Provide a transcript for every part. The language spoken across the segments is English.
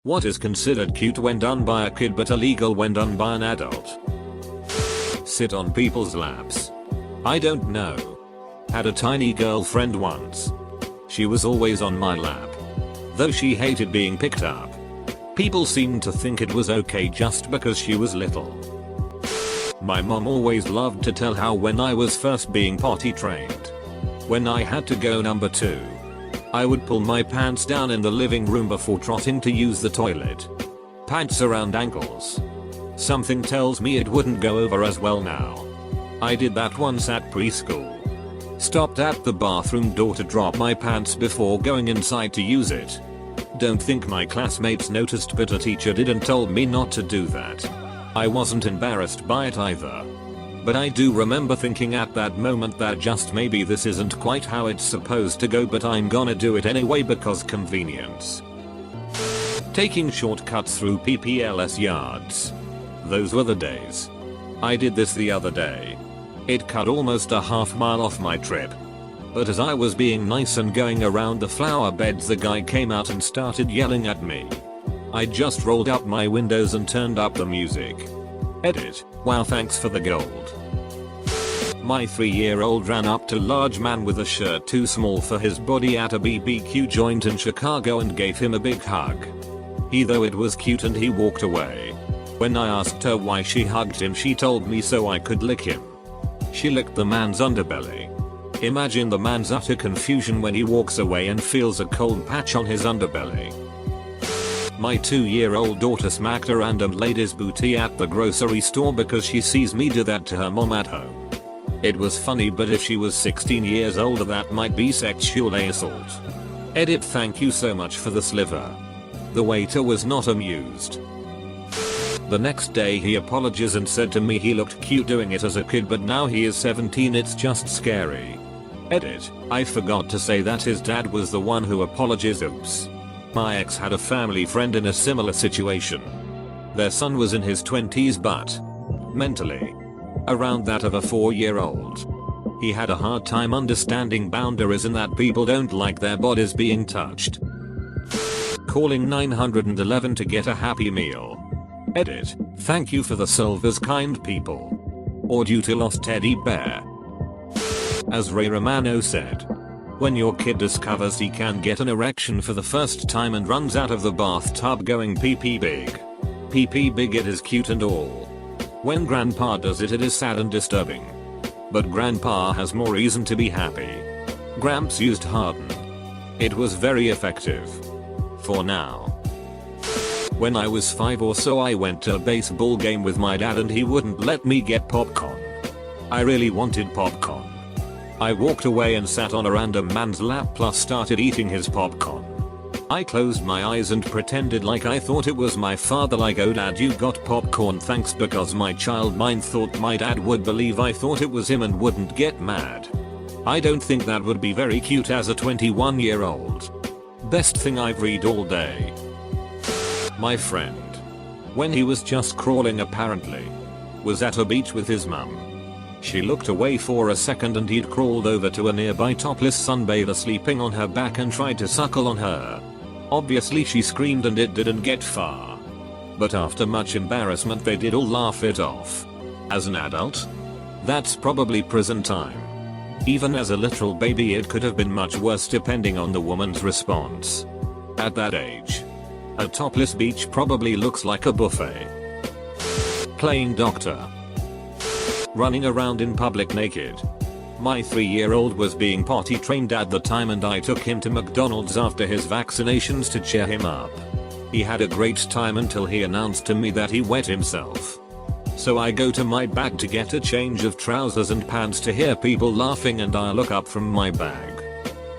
What is considered cute when done by a kid but illegal when done by an adult? Sit on people's laps. I don't know. Had a tiny girlfriend once. She was always on my lap. Though she hated being picked up. People seemed to think it was okay just because she was little. My mom always loved to tell how when I was first being potty trained. When I had to go number 2. I would pull my pants down in the living room before trotting to use the toilet. Pants around ankles. Something tells me it wouldn't go over as well now. I did that once at preschool. Stopped at the bathroom door to drop my pants before going inside to use it. Don't think my classmates noticed, but a teacher did and told me not to do that. I wasn't embarrassed by it either. But I do remember thinking at that moment that just maybe this isn't quite how it's supposed to go, but I'm gonna do it anyway because convenience. Taking shortcuts through PPLS yards. Those were the days. I did this the other day. It cut almost a half mile off my trip. But as I was being nice and going around the flower beds, the guy came out and started yelling at me. I just rolled up my windows and turned up the music. Edit. Wow, thanks for the gold. My 3-year-old ran up to large man with a shirt too small for his body at a BBQ joint in Chicago and gave him a big hug. He thought it was cute and he walked away. When I asked her why she hugged him, she told me so I could lick him. She licked the man's underbelly. Imagine the man's utter confusion when he walks away and feels a cold patch on his underbelly. My 2-year-old daughter smacked a random lady's booty at the grocery store because she sees me do that to her mom at home. It was funny, but if she was 16 years older that might be sexual assault. Edit. Thank you so much for the sliver. The waiter was not amused. The next day he apologized and said to me he looked cute doing it as a kid, but now he is 17, it's just scary. Edit. I forgot to say that his dad was the one who apologized. Oops. My ex had a family friend in a similar situation. Their son was in his 20s but mentally around that of a 4-year-old. He had a hard time understanding boundaries and that people don't like their bodies being touched. Calling 911 to get a Happy Meal. Edit. Thank you for the silvers, kind people. Or due to lost teddy bear. As Ray Romano said, when your kid discovers he can get an erection for the first time and runs out of the bathtub going pee pee big. Pee pee big, it is cute and all. When grandpa does it, it is sad and disturbing. But grandpa has more reason to be happy. Gramps used Harden. It was very effective. For now. When I was 5 or so, I went to a baseball game with my dad and he wouldn't let me get popcorn. I really wanted popcorn. I walked away and sat on a random man's lap plus started eating his popcorn. I closed my eyes and pretended like I thought it was my father, like, oh dad, you got popcorn, thanks, because my child mind thought my dad would believe I thought it was him and wouldn't get mad. I don't think that would be very cute as a 21-year-old. Best thing I've read all day. My friend, when he was just crawling apparently, was at a beach with his mum. She looked away for a second and he'd crawled over to a nearby topless sunbather sleeping on her back and tried to suckle on her. Obviously she screamed and it didn't get far. But after much embarrassment they did all laugh it off. As an adult, that's probably prison time. Even as a literal baby it could have been much worse depending on the woman's response. At that age, a topless beach probably looks like a buffet. Playing doctor. Running around in public naked. My 3-year-old was being potty trained at the time and I took him to McDonald's after his vaccinations to cheer him up. He had a great time until he announced to me that he wet himself. So I go to my bag to get a change of trousers and pants to hear people laughing and I look up from my bag.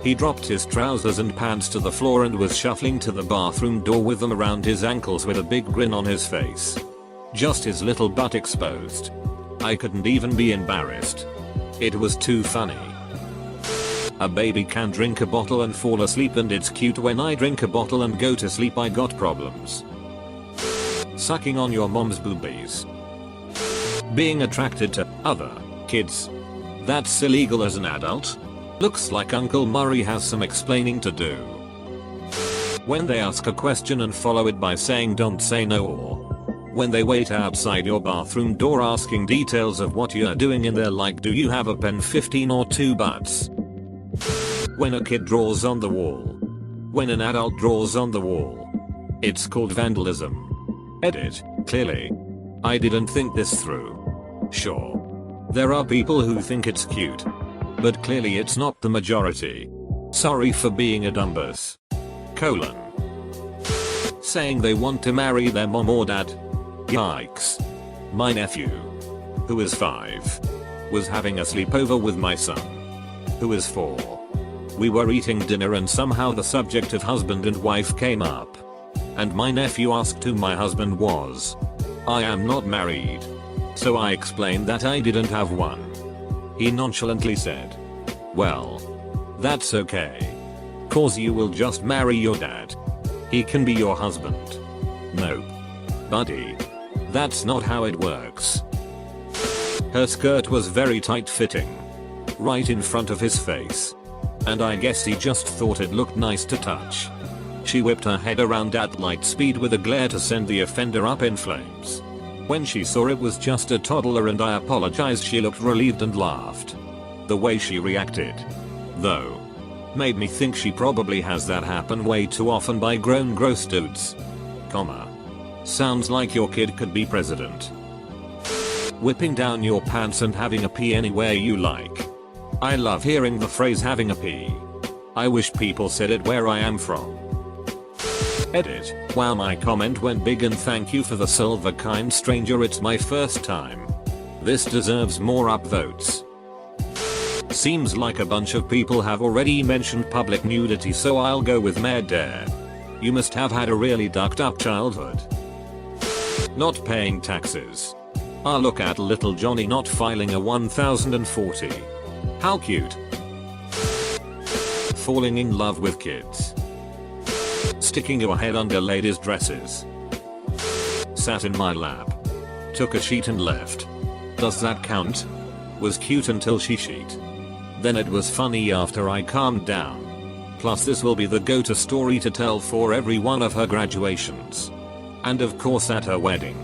He dropped his trousers and pants to the floor and was shuffling to the bathroom door with them around his ankles with a big grin on his face. Just his little butt exposed. I couldn't even be embarrassed. It was too funny. A baby can drink a bottle and fall asleep and it's cute. When I drink a bottle and go to sleep I got problems. Sucking on your mom's boobies. Being attracted to other kids. That's illegal as an adult. Looks like Uncle Murray has some explaining to do. When they ask a question and follow it by saying don't say no, or when they wait outside your bathroom door asking details of what you're doing in there, like do you have a pen 15 or 2 butts. When a kid draws on the wall. When an adult draws on the wall. It's called vandalism. Edit. Clearly. I didn't think this through. Sure. There are people who think it's cute. But clearly it's not the majority. Sorry for being a dumbus. Saying they want to marry their mom or dad. Yikes. My nephew, who is 5, was having a sleepover with my son, who is 4. We were eating dinner and somehow the subject of husband and wife came up. And my nephew asked who my husband was. I am not married. So I explained that I didn't have one. He nonchalantly said, well, that's okay. Cause you will just marry your dad. He can be your husband. Nope. Buddy. That's not how it works. Her skirt was very tight fitting. Right in front of his face. And I guess he just thought it looked nice to touch. She whipped her head around at light speed with a glare to send the offender up in flames. When she saw it was just a toddler and I apologized, she looked relieved and laughed. The way she reacted, though, made me think she probably has that happen way too often by grown gross dudes. Sounds like your kid could be president. Whipping down your pants and having a pee anywhere you like. I love hearing the phrase having a pee. I wish people said it where I am from. Edit. Wow, my comment went big and thank you for the silver kind stranger, it's my first time. This deserves more upvotes. Seems like a bunch of people have already mentioned public nudity, so I'll go with Mad Dare. You must have had a really ducked up childhood. Not paying taxes. Ah, look at little Johnny not filing a 1040. How cute. Falling in love with kids. Sticking your head under ladies' dresses. Sat in my lap. Took a sheet and left. Does that count? Was cute until she sheet. Then it was funny after I calmed down. Plus this will be the go-to story to tell for every one of her graduations. And of course at her wedding.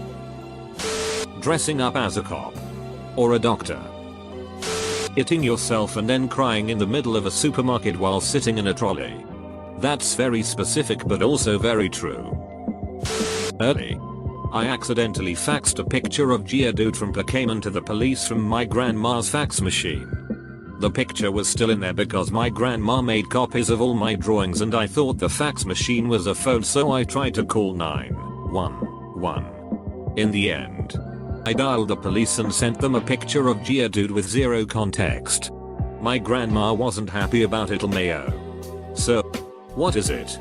Dressing up as a cop. Or a doctor. Hitting yourself and then crying in the middle of a supermarket while sitting in a trolley. That's very specific but also very true. Early. I accidentally faxed a picture of Geodude from Pokemon to the police from my grandma's fax machine. The picture was still in there because my grandma made copies of all my drawings and I thought the fax machine was a phone, so I tried to call 911. In the end, I dialed the police and sent them a picture of Geodude with zero context. My grandma wasn't happy about it, Mayo. So, what is it?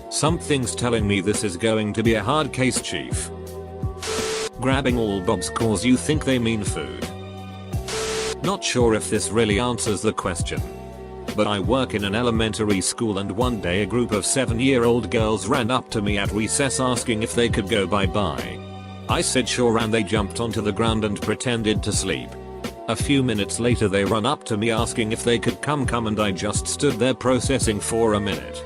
Something's telling me this is going to be a hard case, chief. Grabbing all bobs cause you think they mean food. Not sure if this really answers the question. But I work in an elementary school and one day a group of 7-year-old girls ran up to me at recess asking if they could go bye-bye. I said sure and they jumped onto the ground and pretended to sleep. A few minutes later they run up to me asking if they could come and I just stood there processing for a minute.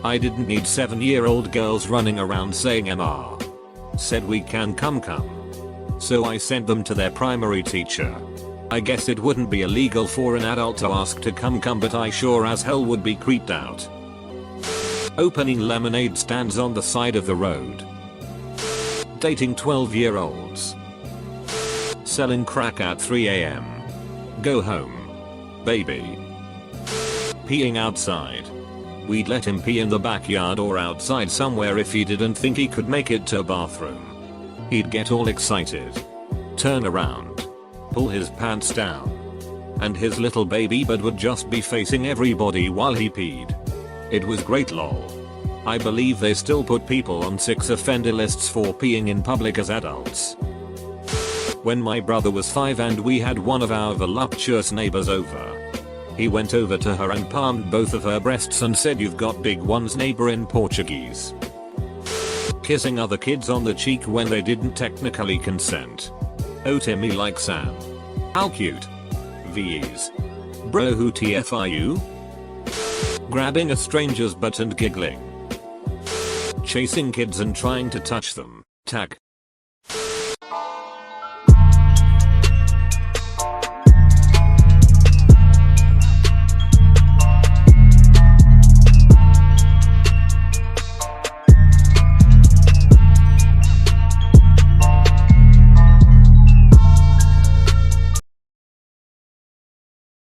I didn't need 7-year-old girls running around saying MR. Said we can come. So I sent them to their primary teacher. I guess it wouldn't be illegal for an adult to ask to come but I sure as hell would be creeped out. Opening lemonade stands on the side of the road. Dating 12-year-olds. Selling crack at 3 AM. Go home, baby. Peeing outside. We'd let him pee in the backyard or outside somewhere if he didn't think he could make it to a bathroom. He'd get all excited. Turn around. Pull his pants down. And his little baby butt would just be facing everybody while he peed. It was great, lol. I believe they still put people on 6 offender lists for peeing in public as adults. When my brother was 5 and we had one of our voluptuous neighbors over. He went over to her and palmed both of her breasts and said, "You've got big ones, neighbor," in Portuguese. Kissing other kids on the cheek when they didn't technically consent. Oh, Timmy like Sam. How cute. V's. Bro, who TF are you? Grabbing a stranger's butt and giggling. chasing kids and trying to touch them. Tag.